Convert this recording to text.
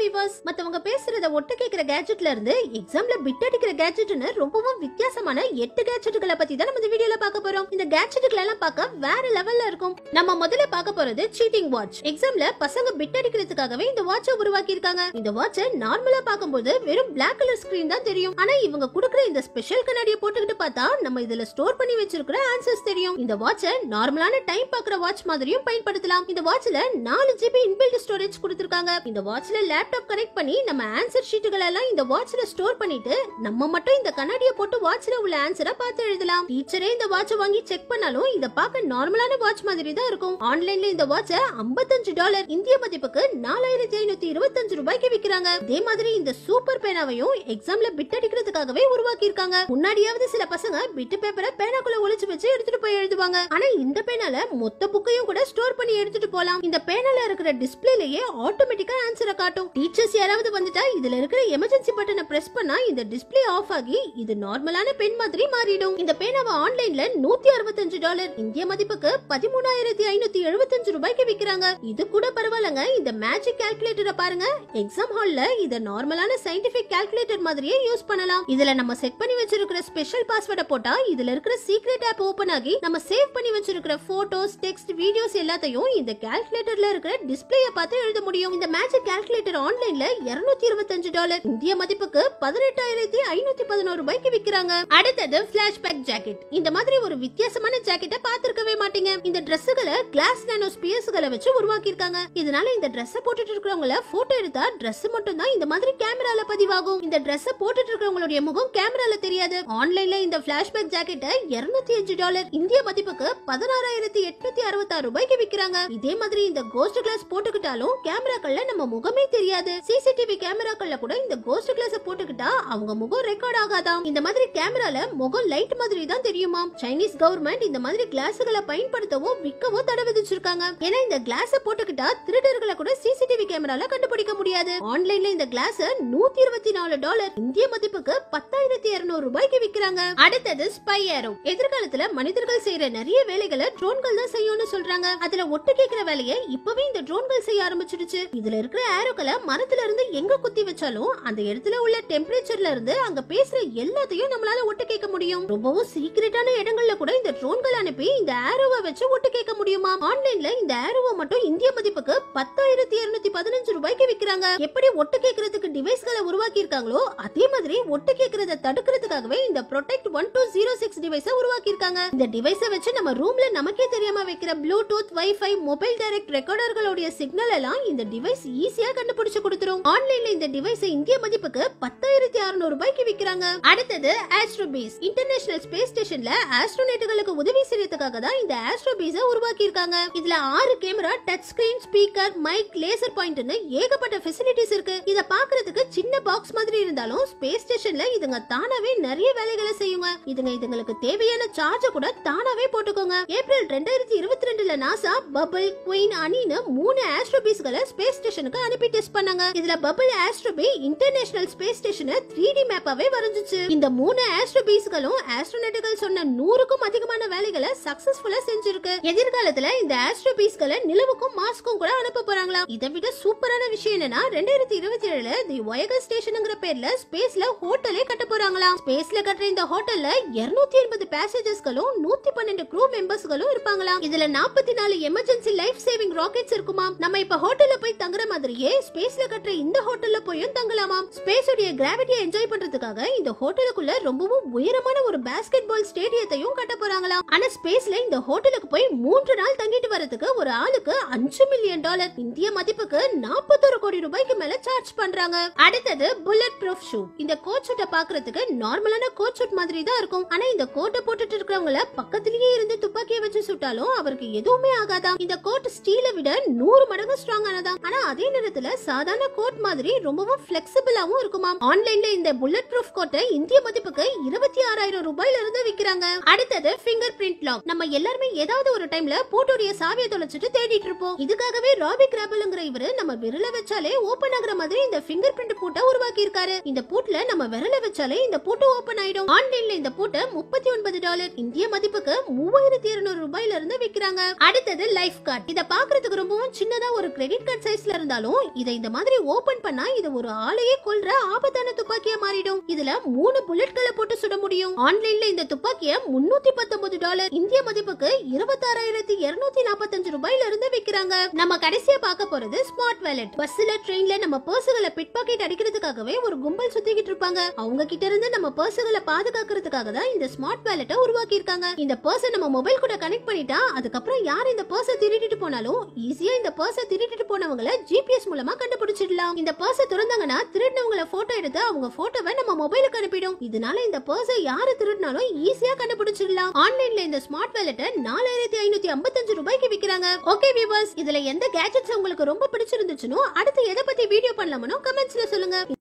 Viewers, மத்தவங்க பேசுறத ஒட்டு கேக்குற கேட்ஜெட்ல இருந்து எக்ஸாம்ல பிட் அடிக்கிற கேட்ஜெட்னு ரொம்பவும் வித்தியாசமான 8 கேட்ஜெட்களை பத்தி தான் நம்ம இந்த வீடியோல பார்க்க போறோம். இந்த கேட்ஜெட்களை எல்லாம் பார்க்க வேற லெவல்ல இருக்கும். நம்ம முதல்ல பார்க்க போறது சீட்டிங் வாட்ச். எக்ஸாம்ல பசங்க பிட் அடிக்கிறதுக்காகவே இந்த வாட்சை உருவாக்கி இருக்காங்க. இந்த வாட்சை நார்மலா பார்க்கும்போது வெறும் பிளாக் கலர் ஸ்கிரீன் தான் தெரியும். ஆனா இவங்க கொடுக்கிற இந்த ஸ்பெஷல் கண்ணாடியை போட்டுக்கிட்டு பார்த்தா நம்ம இதுல ஸ்டோர் பண்ணி வச்சிருக்கிற ஆன்சர்ஸ் தெரியும். இந்த வாட்சை நார்மலான டைம் பார்க்குற வாட்ச் மாதிரியும் பயன்படுத்தலாம். இந்த வாட்ச்ல 4 GB இன்பில்ட் ஸ்டோரேஜ் கொடுத்திருக்காங்க. இந்த வாட்ச்ல லேப்டாப் கனெக்ட் பண்ணி நம்ம ஆன்சர் ஷீட்டுகளை எல்லாம் இந்த வாட்ச்ல ஸ்டோர் பண்ணிட்டு நம்ம மட்டும் இந்த கண்ணாடியை போட்டு வாட்ச்ல உள்ள ஆன்சரை பார்த்து எழுதலாம். டீச்சரே இந்த வாட்சை வாங்கி செக் பண்ணாலும் இத பார்க்க நார்மலான வாட்ச் மாதிரி தான் இருக்கும். ஆன்லைன்ல இந்த வாட்சை $55 இந்திய மதிப்புக்கு 4525 ரூபாய்க்கு விக்கிறாங்க. இதே மாதிரி இந்த சூப்பர் பேனாவையும் எக்ஸாம்ல பிட் அடிக்கிறதுக்காகவே உருவாக்கி இருக்காங்க. முன்னாடியாவது சில பசங்க பிட் பேப்பரை பேனாக்குள்ள ஒளிச்சு வச்சு எடுத்துட்டு போய் எழுதுவாங்க. ஆனா இந்த பேனால மொத்த புக்கையும் கூட ஸ்டோர் பண்ணி எடுத்துட்டு போலாம். இந்த பேனால இருக்கிற டிஸ்ப்ளேலயே ஆட்டோமேட்டிக்கா ஆன்சரை காட்டும். டீச்சர்ஸ் யாராவது வந்துட்டா இதுல இருக்கிற எமர்ஜென்சி பட்டனை பிரஸ் பண்ணா இந்த டிஸ்ப்ளே ஆஃப் ஆகி இது நார்மலான பென் மாதிரி மாறிடும். இந்த பேனாவை ஆன்லைன்ல $165 இந்திய மதிப்புக்கு 13575 ரூபாய்க்கு விக்கிறாங்க. இது கூட பரவாயில்லைங்க. இந்த மேஜிக் கால்குலேட்டரை பாருங்க. எக்ஸாம் ஹால்ல இத நார்மலான சயின்டிபிக் கால்குலேட்டர் மாதிரியே யூஸ் பண்ணலாம். இதுல நம்ம செட் பண்ணி வச்சிருக்கிற ஸ்பெஷல் பாஸ்வேர்டை போட்டா இதுல இருக்கிற சீக்ரெட் ஆப் ஓபன் ஆகி நம்ம சேவ் பண்ணி வச்சிருக்கிற போட்டோஸ், டெக்ஸ்ட், வீடியோஸ் எல்லாத்தையும் இந்த கால்குலேட்டர்ல இருக்கிற டிஸ்ப்ளேயை பார்த்து எழுத முடியும். இந்த மேஜிக் கால்குலேட்டர் ஆன்லைன்ல $225 இந்திய மதிப்புக்கு 18511 ரூபாய்க்கு விக்கிறாங்க. அடுத்தது ஃபிளாஷ்பேக் ஜாக்கெட். இந்த மாதிரி ஒரு வித்தியாசமான ஜாக்கெட்டை பார்த்திருக்கவே மாட்டீங்க. இந்த டிரெஸ்களை கிளாஸ் நானோ ஸ்பியர்ஸ்களை வச்சு உருவாக்கி இருக்காங்க. இதனால இந்த Dress போட்டுட்டு இருக்கிறவங்கள போட்டோ எடுத்தா Dress மட்டும் தான் இந்த மாதிரி கேமரால பதிவாகும். இந்த Dress போட்டுட்டு இருக்கிறவங்களுடைய முகம் கேமரால தெரியாது. ஆன்லைன்ல இந்த ஃபிளாஷ்பேக் ஜாக்கெட்டை $205 இந்திய மதிப்புக்கு 16866 ரூபாய்க்கு விக்கிறாங்க. இதே மாதிரி இந்த கோஸ்ட் கிளாஸ் போட்டுக்கிட்டாலும் கேமராக்கள்ல நம்ம முகமே தெரியாது. சிசிடிவி கேமராக்கள்ல கூட இந்த கோஸ்ட் கிளாஸ் போட்டுக்கிட்டா அவங்க முகம் ரெக்கார்ட் ஆகாதாம். இந்த மாதிரி கேமரால முகம் லைட் மாதிரி தான் தெரியுமா. சைனீஸ் கவர்மெண்ட் இந்த மாதிரி கிளாஸ்களை பயன்படுத்தவோ விற்கவோ தடை விதிச்சிருக்காங்க. ஏன்னா இந்த கிளாஸ் போட்டுக்கிட்டா திருடர்களை கூட சிசிடிவி கேமரால கண்டுபிடிக்க முடியாது. ஆன்லைன்ல இந்த கிளாஸ் $124 இந்திய மதிப்புக்கு 10200 ரூபாய்க்கு விக்கிறாங்க. அடுத்தது ஸ்பை ஏரோ. எதிர்காலத்துல மனிதர்கள் செய்யற நிறைய வேலைகளை ட்ரோன்கள் தான் செய்யும்னு சொல்றாங்க. அதுல ஒட்டு கேட்கிற வேலையை இப்பவே இந்த ட்ரோன்கள் செய்ய ஆரம்பிச்சிடுச்சு. இதுல இருக்கிற ஏரோக்களை மரத்துல இருந்து எங்க குத்தி வச்சாலும் அந்த இடத்துல உள்ள டெம்பரேச்சர்ல இருந்து அங்க பேசுற எல்லாத்தையும் நம்மளால ஒட்டு கேட்க முடியும். ரொம்பவும் சீக்ரெட்டான இடங்கள்ல கூட இந்த ட்ரோன்கள் அனுப்பி இந்த ஏரோவை வச்சு ஒட்டு கேட்க முடியுமா. ஆன்லைன்ல இந்த ஏரோவை மட்டும் இந்திய மதிப்புக்கு 10215 ரூபாய்க்கு விக்கிறாங்க. எப்படி ஒட்டு கேட்கறதுக்கு டிவைஸ்களை உருவாக்கி இருக்காங்களோ அதே மாதிரி ஒட்டு கேட்கறத தடுக்கிறதுக்காகவே இந்த ப்ரொடெக்ட் 1206 டிவைஸை உருவாக்கி இருக்காங்க. இந்த டிவைஸை வச்சு நம்ம ரூம்ல நமக்கே தெரியாம வைக்கிற ப்ளூடூத், வைஃபை, மொபைல் டைரக்ட் ரெக்கார்டர்களுடைய சிக்னல் எல்லாம் இந்த டிவைஸ் ஈஸியா கண்டுபிடிச்சு கொடுத்துரும். ஆன்லைன்ல இந்த டிவைஸ் இந்திய மதிப்புக்கு 10600 ரூபாய்க்கு விக்கிறாங்க. அடுத்தது ஆஸ்ட்ரோபீஸ். இன்டர்நேஷனல் ஸ்பேஸ் ஸ்டேஷன்ல ஆஸ்ட்ரோனேட்டுகளுக்கு உதவி செய்யறதுக்காக தான் இந்த ஆஸ்ட்ரோபீஸை உருவாக்கி இருக்காங்க. இதுல 6 camera, touch screen, speaker, mic, laser பாயிண்ட்னு ஏகப்பட்ட ஃபெசிலிட்டிஸ் இருக்கு. இத பாக்குறதுக்கு சின்ன பாக்ஸ் மாதிரி இருந்தாலும் ஸ்பேஸ் ஸ்டேஷன்ல இதுங்க தானாவே நிறைய வேலைகளை செய்யுங்க. இதுங்களுக்கு தேவையான சார்ஜ் கூட தானாவே போட்டுக்கோங்க. ஏப்ரல் 2022ல நாசா பபிள், குயின், அனின்னு 3 ஆஸ்ட்ரோபீஸ்களை ஸ்பேஸ் ஸ்டேஷனுக்கு அனுப்பி டெஸ்ட் பண்ணாங்க. இதுல பபிள் ஆஸ்ட்ரோபி இன்டர்நேஷனல் ஸ்பேஸ் ஸ்டேஷனை 3D மேப்பாவே வரைஞ்சிச்சு. இந்த 3 ஆஸ்ட்ரோபீஸ்களும் ஆஸ்ட்ரோனேட்டுகள் சொன்ன 100க்கும் அதிகமான வேலைகளை சக்சஸ்ஃபுல்லா செஞ்சிருக்கு. எதிர்காலத்துல இந்த ஆஸ்ட்ரோபீஸ்களை நிலவுக்கும் மாஸ்க்கும் கூட அனுப்ப போறாங்களா. இதை விட சூப்பரான விஷயம் என்னன்னா 2027ல தி வொயேஜர் ஸ்டேஷன்ங்கற பேர்ல ஸ்பேஸ்ல ஹோட்டலே கட்ட போறாங்களா. ஸ்பேஸ்ல கட்டுற இந்த ஹோட்டல்ல 280 பேசஞ்சர்ஸ்களும் 112 க்ரூ மெம்பர்ஸ்களும் இருப்பாங்களா. இதுல 44 எமர்ஜென்சி லைஃப் சேவிங் ராக்கெட்ஸ் இருக்குமா. நம்ம இப்ப ஹோட்டல்ல போய் தங்குற மாதிரியே ஸ்பேஸ்ல கட்டுற இந்த ஹோட்டல்ல போயும் தங்கலாமா. ஸ்பேஸ் உடைய கிராவிட்டியை என்ஜாய் பண்றதுக்காக இந்த ஹோட்டலுக்குள்ள ரொம்பவும் உயரமான ஒரு பாஸ்கெட் பால் ஸ்டேடியத்தையும் கட்ட போறாங்களா. ஆனா ஸ்பேஸ்ல இந்த ஹோட்டலுக்கு போய் 3 நாள் தங்கிட்டு வரதுக்கு ஒரு ஆளுக்கு $5 மில்லியன் இந்திய மதிப்புக்கு 41 கோடி ரூபாய்க்கு மேல சார்ஜ் பண்றாங்க. அடுத்தது புல்லட் ப்ரூஃப் ஷூ. இந்த கோட் ஷூட்டை பாக்குறதுக்கு நார்மலான கோட் ஷூட் மாதிரி தான் இருக்கும். ஆனா இந்த கோட்டை போட்டுட்டு இருக்கிறவங்கள பக்கத்திலேயே இருந்து துப்பாக்கியை வச்சு சுட்டாலும் அவருக்கு எதுவுமே ஆகாதாம். இந்த கோட் ஸ்டீலை விட 100 மடங்கு ஸ்ட்ராங் ஆனதாம். ஆனா அதே நேரத்துல சாதாரண கோட் மாதிரி ரொம்பவும் பிளெக்சிபிளாவும் இருக்குமா. ஆன்லைன்ல இந்த புல்லட் ப்ரூஃப் கோட்டை இந்திய மதிப்புக்கு 26000 ரூபாயில இருந்து விக்கிறாங்க. அடுத்தது ஃபிங்கர் பிரிண்ட் லாக். நம்ம எல்லாருமே ஏதாவது ஒரு டைம்ல போட்டோடைய சாவியை தொலைச்சிட்டு தேடிட்டு இருப்போம். இதுக்காகவே ராபி கிராபல்ங்கற இவரு நம்ம விரல வச்சாலே வச்சாலே ஓபன் ஆகுற மாதிரி இந்த ஃபிங்கர் பிரிண்ட் பூட்டை உருவாக்கி இருக்காரு. இந்த பூட்ல நம்ம விரல வச்சாலே இந்த பூட்டு ஓபன் ஆயிடும். ஆன்லைன்ல இந்த பூட்டை $39 இந்திய மதிப்புக்கு 3200 ரூபாயில இருந்து விக்கிறாங்க. அடுத்தது லைஃப் கார்டு. இத பாக்குறதுக்கு ரொம்பவும் சின்னதா ஒரு கிரெடிட் கார்டு சைஸ்ல இருந்தாலும் இதை இந்த மாதிரி ஓபன் பண்ணா இது ஒரு ஆளையே கொல்ற ஆபத்தான துப்பாக்கியா மாறிடும். இதுல 3 புல்லட்களை போட்டு சுட முடியும். ஆன்லைன்ல இந்த துப்பாக்கிய $319 இந்திய மதிப்புக்கு 26,245 ரூபாயில இருந்து விக்கிறாங்க. நம்ம கடைசியா பார்க்க போறது ஸ்மார்ட் வாலெட். பஸ்ல ட்ரெயின்ல நம்ம பர்சுகளை பிட் பாக்கெட் அடிக்கிறதுக்காகவே ஒரு கும்பல் சுத்திக்கிட்டு இருப்பாங்க. அவங்க கிட்ட இருந்து நம்ம பர்சுகளை பாதுகாக்கிறதுக்காக தான் இந்த ஸ்மார்ட் வாலெட்டை உருவாக்கி இருக்காங்க. இந்த பர்ஸை நம்ம மொபைல் கூட கனெக்ட் பண்ணிட்டா அதுக்கப்புறம் யார் இந்த பர்ஸை திருடிட்டு போனாலும் ஈஸியா இந்த பர்ஸை திருடிட்டு போனவங்கள ஜிபிஎஸ் மூலமா கண்டுபிடிச்சிடலாம். இந்த பர்ஸை திறந்தாங்கன்னா திருடினவங்கள போட்டோ எடுத்து அவங்க போட்டோவை நம்ம மொபைலுக்கு அனுப்பிடும். இதனால இந்த பர்ஸை யாரு திருடினாலும் ஈஸியா கண்டுபிடிச்சிடலாம். ஆன்லைன்ல இந்த ஸ்மார்ட் வாலெட்டை 4555 ரூபாய்க்கு விக்கிறாங்க. ஓகே வியூவர்ஸ், இதுல எந்த கேட்ஜெட்ஸ் உங்களுக்கு ரொம்ப பிடிச்சிருந்துச்சுனோ அடுத்து எதை பத்தி வீடியோ பண்ணலாமோ கமெண்ட்ஸ்ல சொல்லுங்க.